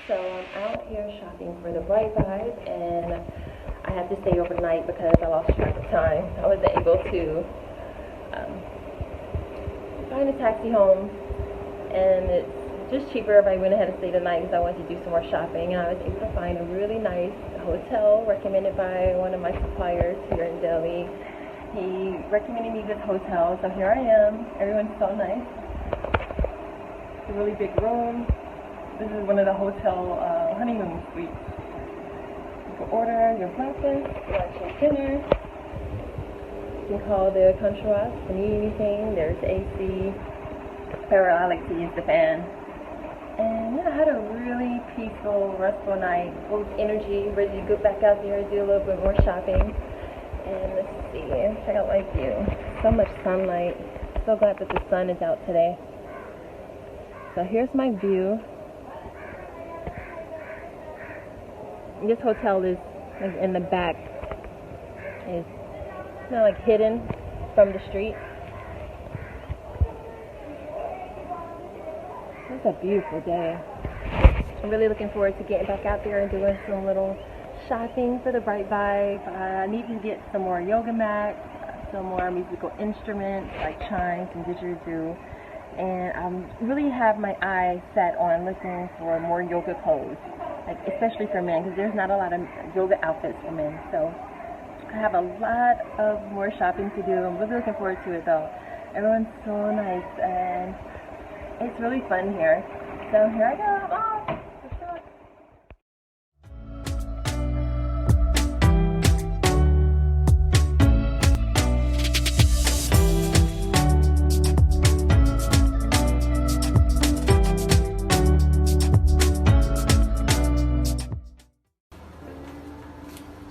So I'm out here shopping for the Bright Vibe, and I had to stay overnight because I lost track of time. I wasn't able to find a taxi home, and it's just cheaper if I went ahead and stayed the night because I wanted to do some more shopping. And I was able to find a really nice hotel recommended by one of my suppliers here in Delhi. He recommended me this hotel, so here I am. Everyone's so nice. It's a really big room. This is one of the hotel honeymoon suites. You can order your breakfast, lunch, and dinner. You can call the concierge if you need anything. There's AC. Or I like to use the fan. And yeah, I had a really peaceful, restful night, full of energy, ready to go back out there and do a little bit more shopping. And let's see, check out my view. So much sunlight. So glad that the sun is out today. So here's my view. This hotel is like in the back. It's kind of like hidden from the street. It's a beautiful day. I'm really looking forward to getting back out there and doing some little shopping for the Bright Vibe. I need to get some more yoga mats, some more musical instruments like chimes and didgeridoo. And I really have my eye set on looking for more yoga clothes, like especially for men, because there's not a lot of yoga outfits for men. So I have a lot of more shopping to do. I'm really looking forward to it though. Everyone's so nice and it's really fun here. So here I go. I'm off. Let's go.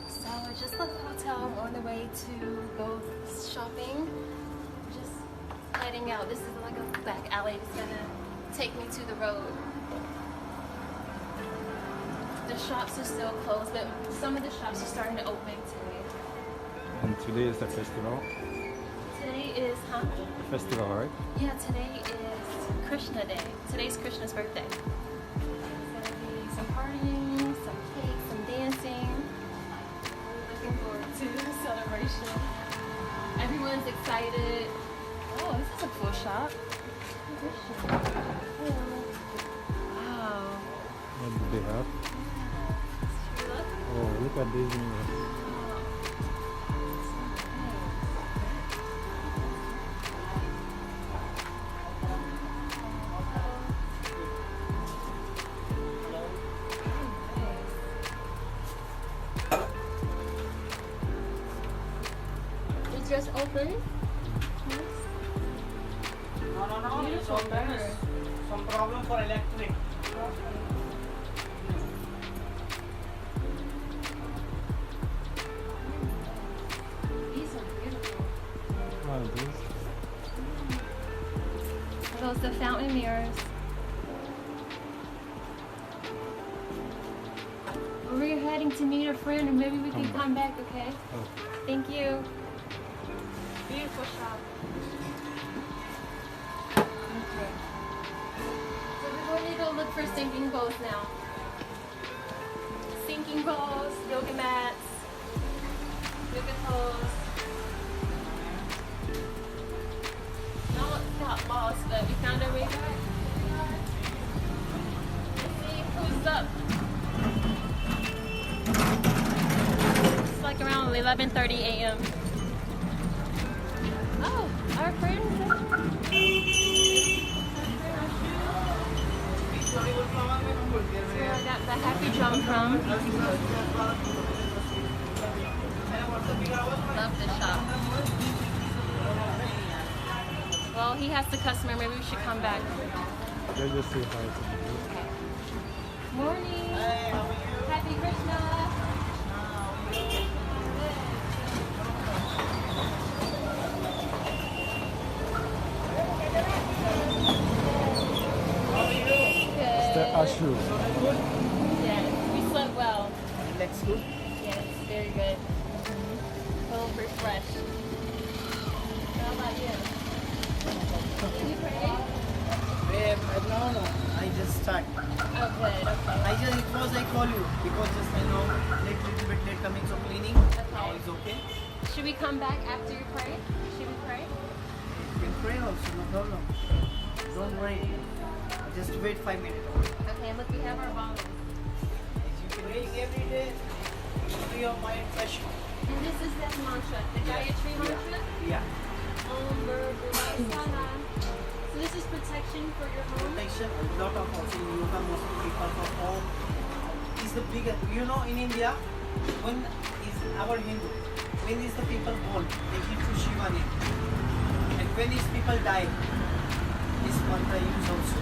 So I just left the hotel. I'm on the way to go shopping. Just heading out. This is like a back alley. It's gonna take me to the road. The shops are still closed, but some of the shops are starting to open today. And today is the festival. Today is, Festival, right? Yeah, today is Krishna Day. Today's Krishna's birthday. There's gonna be some partying, some cake, some dancing. I'm looking forward to the celebration. Everyone's excited. Oh, this is a cool shop. Wow. What do they have? Look. Oh, look at this. It's just open. No, it's open. Some problem for electric. These are beautiful. Oh, this. Those the fountain mirrors. We're heading to meet a friend, and maybe we can come back. Okay? Oh. Thank you. Beautiful shop. Okay. So we're going to go look for sinking bowls now. Sinking bowls, yoga mats, yoga clothes. No, it's not lost, but we found our way back. Let's see who's up. It's like around 11:30 a.m. Oh, our friend. Where I got the Happy Drum from. Love this shop. Well, he has the customer. Maybe we should come back. Let's just say hi to them. Morning. Happy Krishna. It's the Ashu. Yes, we slept well. Looks good. Yes, very good. Full refreshed. How about you? Did you pray? No, I just start. Oh, good. Okay. I just because I call you because just I know little bit late coming, so cleaning. Now is okay. Should we come back after you pray? Should we pray? You can pray also, no problem. Don't worry. Just wait 5 minutes. Okay, look, we have our bottles. You can drink every day. Free of mind, fresh. And this is that mantra, the Gayatri mantra. Yeah. Om Bhurvuvasvaha. So this is protection for your home. Protection. A lot of also in yoga, most people for home is the biggest. You know, in India, when is our Hindu, when is the people born, they give to Shiva name. And when is people die, this mantra use also.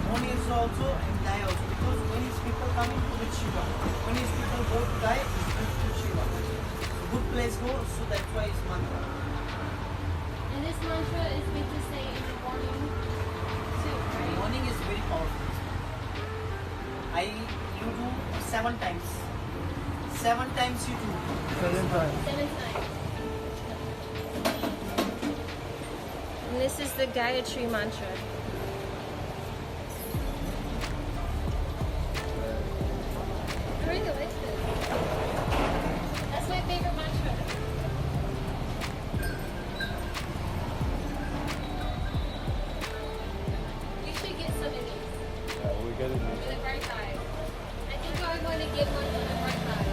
Born is also and die also. Because when is people coming to the Shiva, when is people go to die, is good to Shiva. Good place go, so that's why it's mantra. And this mantra is meant to say in the morning too, right? Morning is very powerful. You do 7 times. 7 times you do. 7 times. 7 times. And this is the Gayatri mantra. I really like this. That's my favorite mantra. We should get some of these Yeah, we're getting for it. the bright side. I think we're going to get one for the bright side.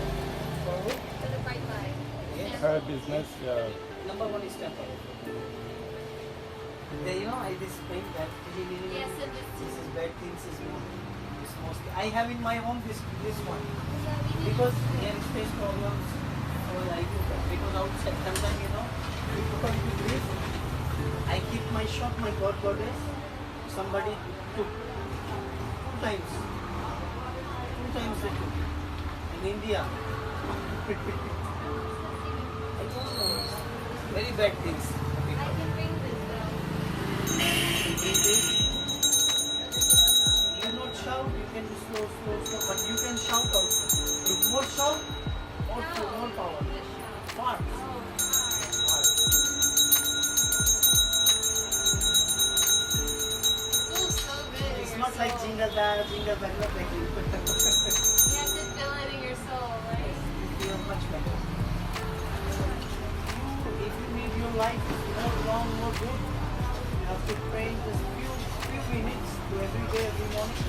For the bright side. Yes. Her business, yeah. Number 1 is temple. There, I explain that Yes, and this is bad things is more. Is mostly. I have in my home this one yeah, we need because there is space problems. So I do that because outside sometimes we put on the grief. I keep my shop, my God goddess. Somebody took 2 times. 2 times they took. In India. I don't know. Very bad things. I can bring this though. You not shout, you can do slow, but you can shout also. If more shout, more power. Fart. Feels so good in It's your not like soul. jingle bell, not like you. You have to feel it in your soul, right? You feel much better. If you need your life more long, more good, you have to pray just few minutes to every day, every morning.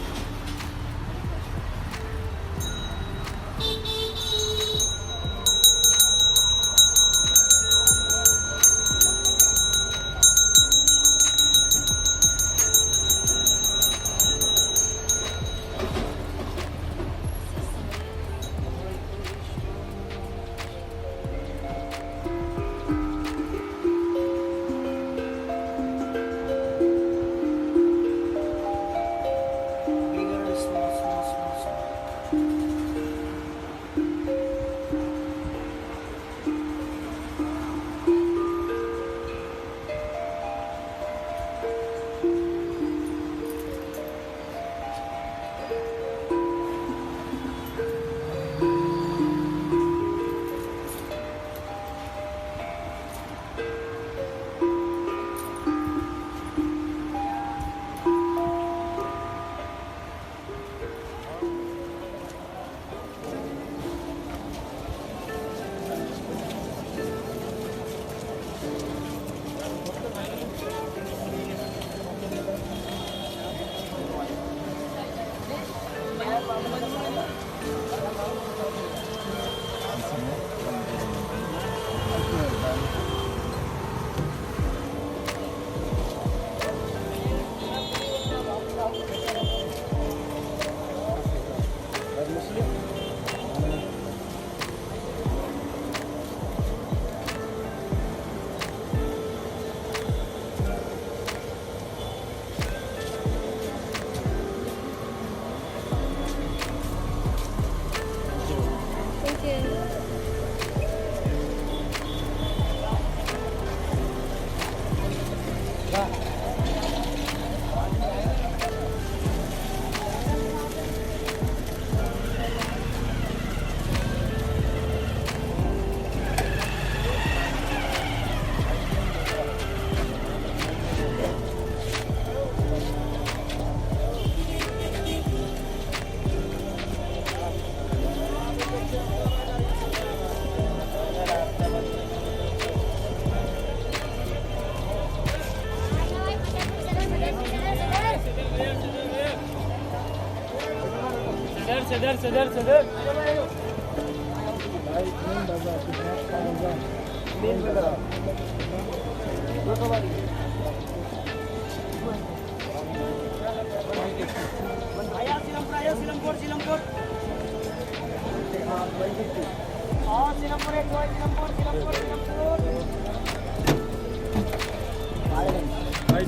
Bigger, small.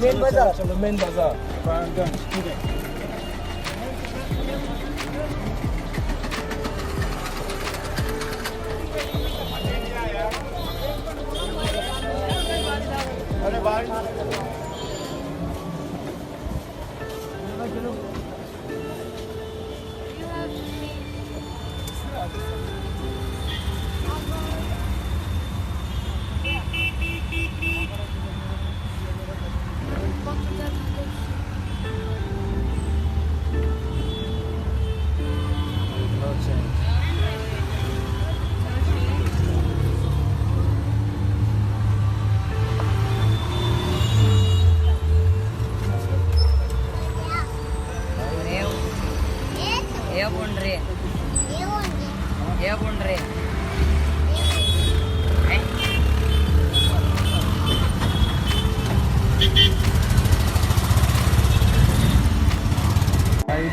Main बाजार चलो main बाजार पागल ठीक है अरे भाई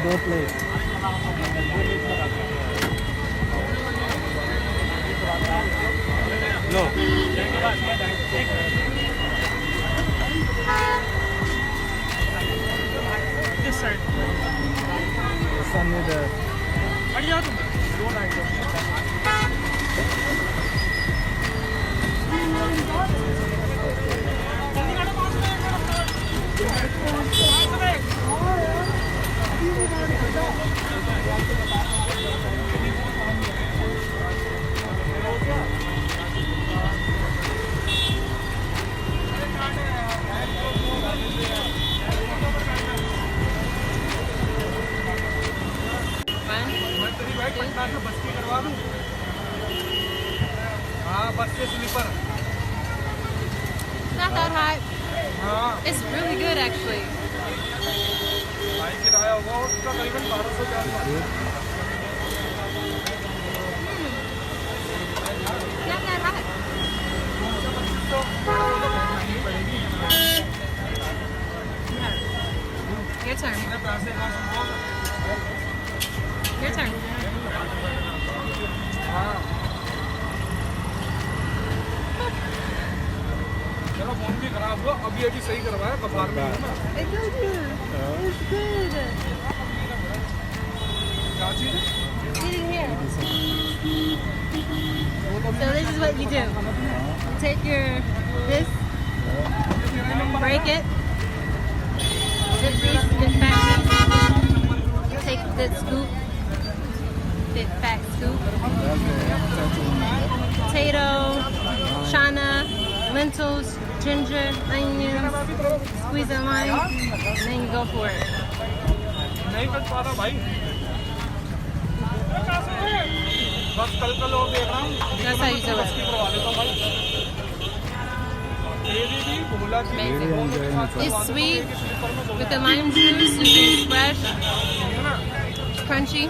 दो plate low This side. सामने इधर हट जाओ तुम. Don't hide. बस की करवा दूं. हाँ बस के स्लीपर. Not that hot. हाँ It's really good actually. भाई किराया होगा उसका करीबन 1200 के आसपास. Not that hot. Your turn. Your turn. चलो फोन भी खराब हुआ अभी अभी सही करवाया कपार में है ना. It's so good. It's good. क्या चीज़ है? Eating here. So this is what you do. Take this, break it. This piece, this fat piece. Take this scoop. This fat scoop. Potato, chana, lentils, ginger, onions. Squeeze a lime, and then you go for it. नहीं कर पा रहा भाई. बस कल और देख रहा हूँ. That's how you do बस की it. करवा देता हूँ भाई. तेरी भी भोला की Amazing. दोनों के साथ It's करवा sweet देता हूँ. स्लीपर में with the lime juice. You can fresh, है ना. crunchy.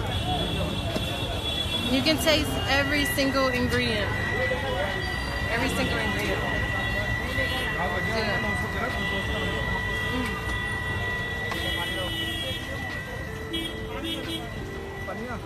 You can taste every single ingredient. Every single ingredient. हाँ बढ़िया है ना उसको तेरा बढ़िया.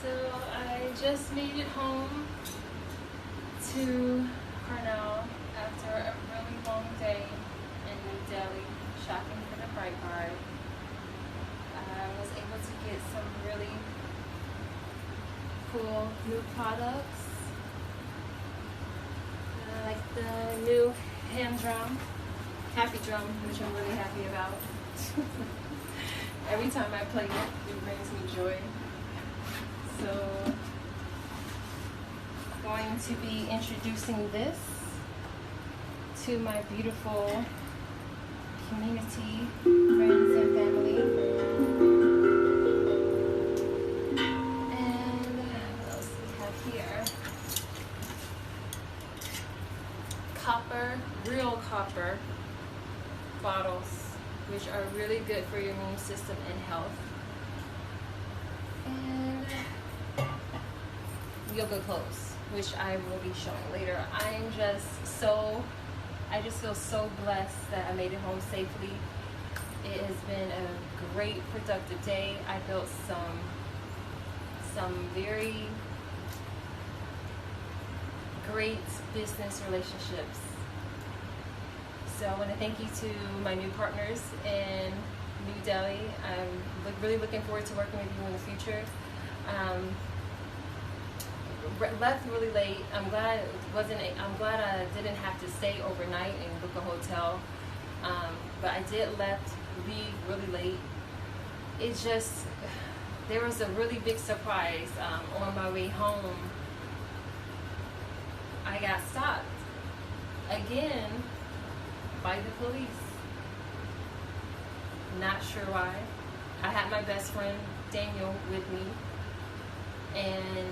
So I just made it home to Cornell after a really long day in New Delhi shopping for the Bright Card. I was able to get some really cool new products the new hand drum, happy drum, which I'm really happy about. Every time I play it, it brings me joy. So, I'm going to be introducing this to my beautiful community, friends and family. And what else do we have here? Copper, real copper bottles, which are really good for your immune system and health. And yoga clothes, which I will be showing later. I just feel so blessed that I made it home safely. It has been a great, productive day. I built some very great business relationships. So I want to thank you to my new partners in New Delhi. I'm really looking forward to working with you in the future. Left really late. I'm glad I didn't have to stay overnight and book a hotel. But I did leave really late. There was a really big surprise. On my way home, I got stopped again by the police. Not sure why. I had my best friend Daniel with me, and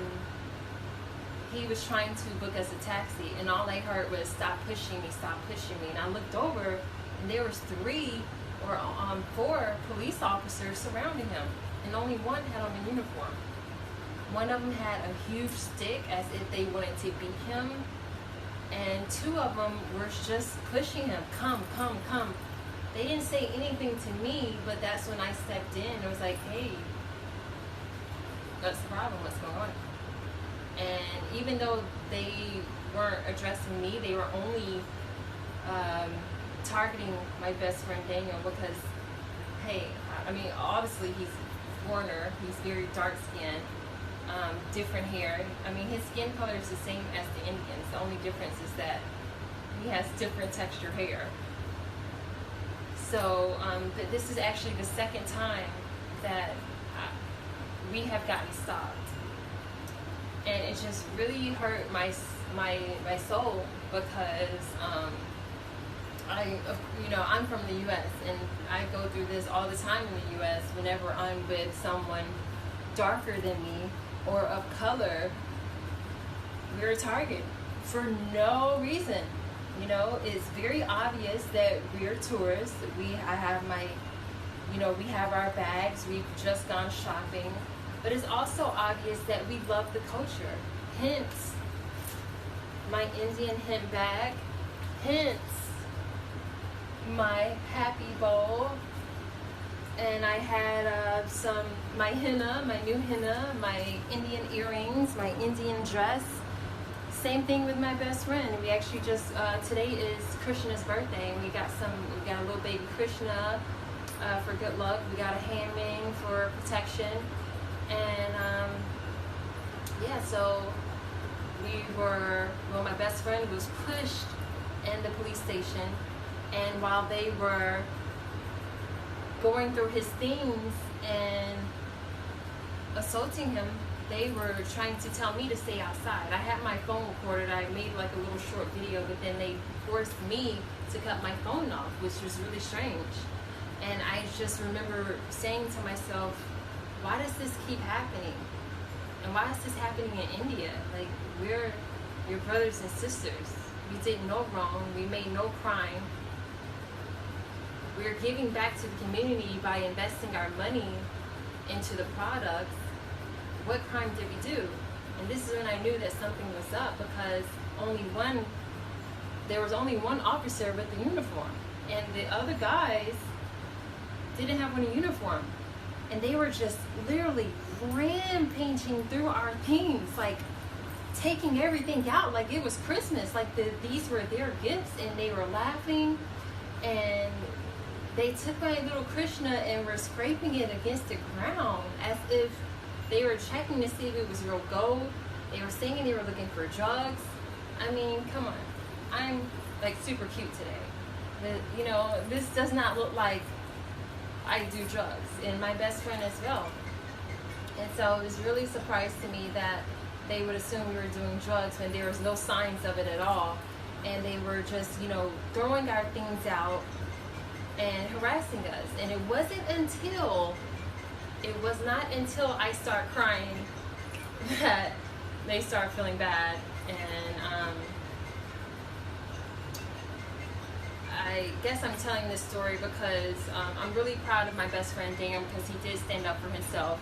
he was trying to book us a taxi, and all I heard was stop pushing me, and I looked over and there was 4 police officers surrounding him, and only one had on a uniform. One of them had a huge stick as if they wanted to beat him, and 2 of them were just pushing him, come. They didn't say anything to me, but that's when I stepped in. It was like, hey, what's the problem? What's going on? And even though they weren't addressing me, they were only targeting my best friend Daniel because, hey, I mean, obviously he's foreigner, he's very dark skinned, different hair. I mean, his skin color is the same as the Indians. The only difference is that he has different textured hair. So this is actually the second time that we have gotten stopped. And it just really hurt my soul because I'm from the U.S. and I go through this all the time in the U.S. Whenever I'm with someone darker than me or of color, we're a target for no reason. You know, it's very obvious that we're tourists. We have our bags. We've just gone shopping. But it's also obvious that we love the culture. Hence, my Indian hemp bag. Hence, my happy bowl. And I had my henna, my new henna, my Indian earrings, my Indian dress. Same thing with my best friend. We actually just, today is Krishna's birthday, and we got a little baby Krishna for good luck. We got a hand ring for protection. And so my best friend was pushed in the police station, and while they were going through his things and assaulting him, they were trying to tell me to stay outside. I had my phone recorded. I made like a little short video, but then they forced me to cut my phone off, which was really strange. And I just remember saying to myself, why does this keep happening? And why is this happening in India? Like, we're your brothers and sisters. We did no wrong. We made no crime. We're giving back to the community by investing our money into the products. What crime did we do? And this is when I knew that something was up, because there was only one officer with the uniform, and the other guys didn't have any uniform. And they were just literally rampaging through our things, like taking everything out like it was Christmas, like these were their gifts, and they were laughing. And they took my little Krishna and were scraping it against the ground as if they were checking to see if it was real gold. They were saying they were looking for drugs. I mean, come on. I'm like super cute today. You know, this does not look like I do drugs, and my best friend as well. And so it was really a surprise to me that they would assume we were doing drugs when there was no signs of it at all. And they were just, you know, throwing our things out and harassing us. And it was not until I start crying that they start feeling bad. And I guess I'm telling this story because I'm really proud of my best friend Daniel, because he did stand up for himself.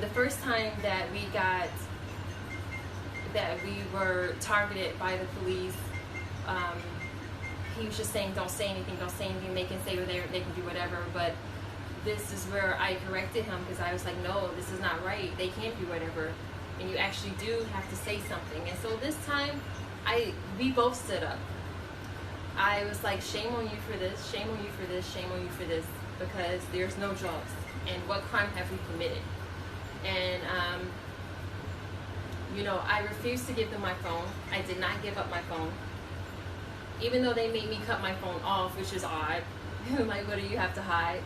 The first time that we were targeted by the police, he was just saying, don't say anything, they can say whatever, they can do whatever. But this is where I corrected him, because I was like, no, this is not right, they can't do whatever, and you actually do have to say something. And so this time we both stood up. I was like, shame on you for this, shame on you for this, shame on you for this, because there's no drugs, and what crime have we committed? And you know, I refused to give them my phone. I did not give up my phone, even though they made me cut my phone off, which is odd. Like, what do you have to hide?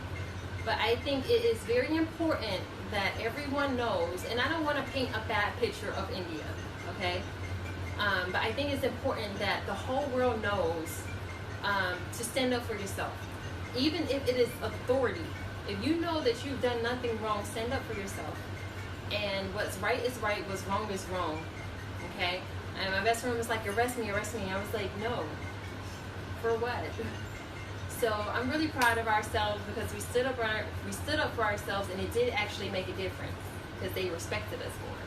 But I think it is very important that everyone knows, and I don't want to paint a bad picture of India, okay? But I think it's important that the whole world knows to stand up for yourself, even if it is authority. If you know that you've done nothing wrong, stand up for yourself. And what's right is right, what's wrong is wrong, okay? And my best friend was like, arrest me, arrest me. I was like, no, for what? So I'm really proud of ourselves, because we stood up for ourselves, and it did actually make a difference, because they respected us more.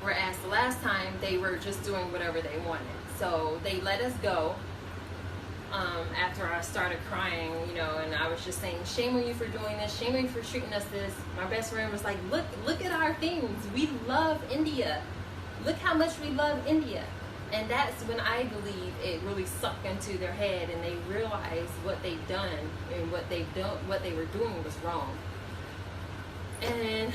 Whereas the last time, they were just doing whatever they wanted. So they let us go after I started crying, you know, and I was just saying, shame on you for doing this, shame on you for treating us this. My best friend was like, look at our things. We love India. Look how much we love India. And that's when I believe it really sunk into their head, and they realized what they've done, and what they were doing was wrong. And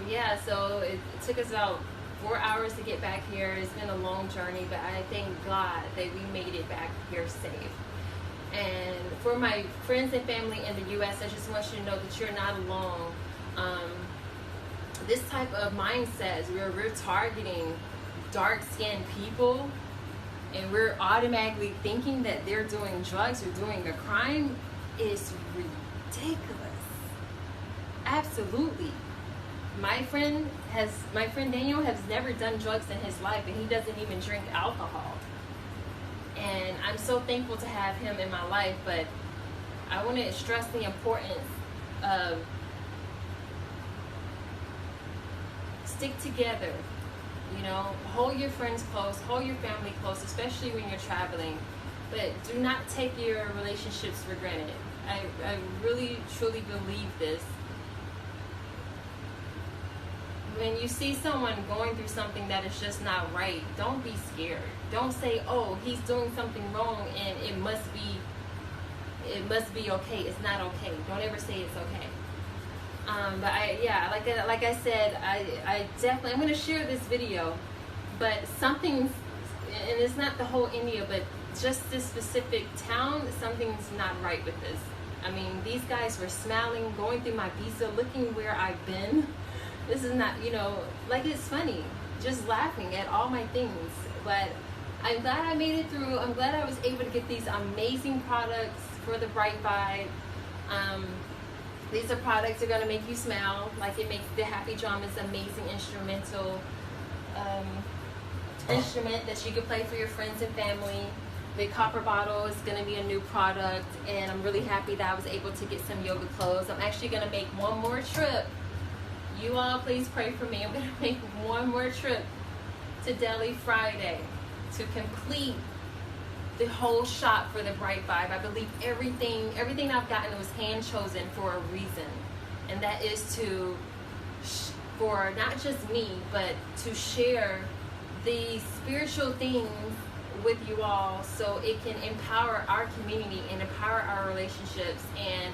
yeah, so it took us about 4 hours to get back here. It's been a long journey, but I thank God that we made it back here safe. And for my friends and family in the U.S., I just want you to know that you're not alone. This type of mindset, where we're targeting dark-skinned people, and we're automatically thinking that they're doing drugs or doing a crime, is ridiculous. Absolutely. My friend Daniel has never done drugs in his life, and he doesn't even drink alcohol. And I'm so thankful to have him in my life, but I want to stress the importance of stick together. You know, hold your friends close, hold your family close, especially when you're traveling. But do not take your relationships for granted. I really, truly believe this. When you see someone going through something that is just not right, don't be scared. Don't say, oh, he's doing something wrong and it must be okay. It's not okay. Don't ever say it's okay. But like I said, I definitely, I'm going to share this video, but something's, and it's not the whole India, but just this specific town, something's not right with this. I mean, these guys were smiling, going through my visa, looking where I've been. This is not, you know, like, it's funny, just laughing at all my things. But I'm glad I made it through. I'm glad I was able to get these amazing products for the Bright Vibe. These are products that are going to make you smile, like it makes the Happy Drum is an amazing instrumental instrument that you can play for your friends and family. The copper bottle is going to be a new product, and I'm really happy that I was able to get some yoga clothes. I'm actually going to make one more trip. You all please pray for me. I'm going to make one more trip to Delhi Friday to complete the whole shop for the Bright Vibe. I believe everything I've gotten was hand chosen for a reason, and that is for not just me, but to share the spiritual things with you all, so it can empower our community and empower our relationships, and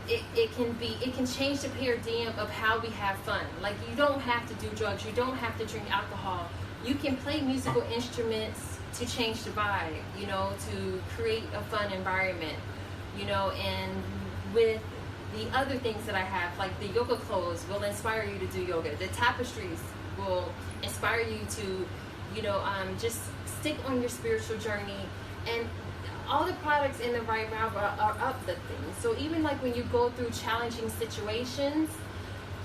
it can change the paradigm of how we have fun. Like, you don't have to do drugs, you don't have to drink alcohol you can play musical instruments to change the vibe, you know, to create a fun environment, you know. And with the other things that I have, like the yoga clothes will inspire you to do yoga. The tapestries will inspire you to, you know, just stick on your spiritual journey. And all the products in the Right Vibe are uplifting. So even like when you go through challenging situations,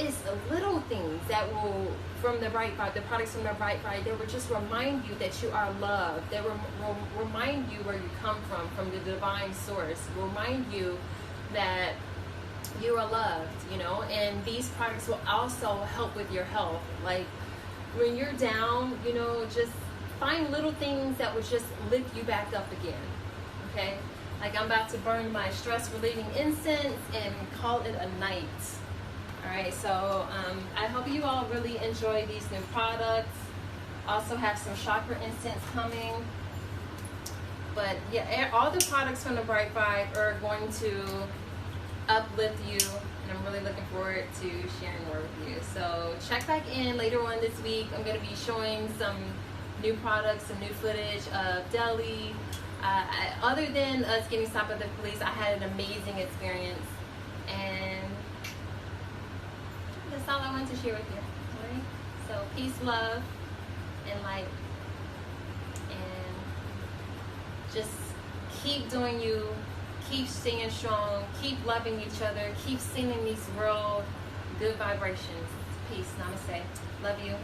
it's little things that will, from the Right Vibe, the products from the Right Vibe, they will just remind you that you are loved. They will remind you where you come from the divine source. Remind you that you are loved, you know. And these products will also help with your health. Like when you're down, you know, just find little things that will just lift you back up again. Okay, like I'm about to burn my stress relieving incense and call it a night. All right, so I hope you all really enjoy these new products. Also have some chakra incense coming. But yeah, all the products from the Right Vibe are going to uplift you, and I'm really looking forward to sharing more with you. So check back in later on this week. I'm going to be showing some new products, some new footage of Delhi. Other than us getting stopped by the police, I had an amazing experience, and that's all I wanted to share with you. All right? So peace, love, and light, and just keep doing you, keep staying strong, keep loving each other, keep sending these real good vibrations. Peace, namaste, love you.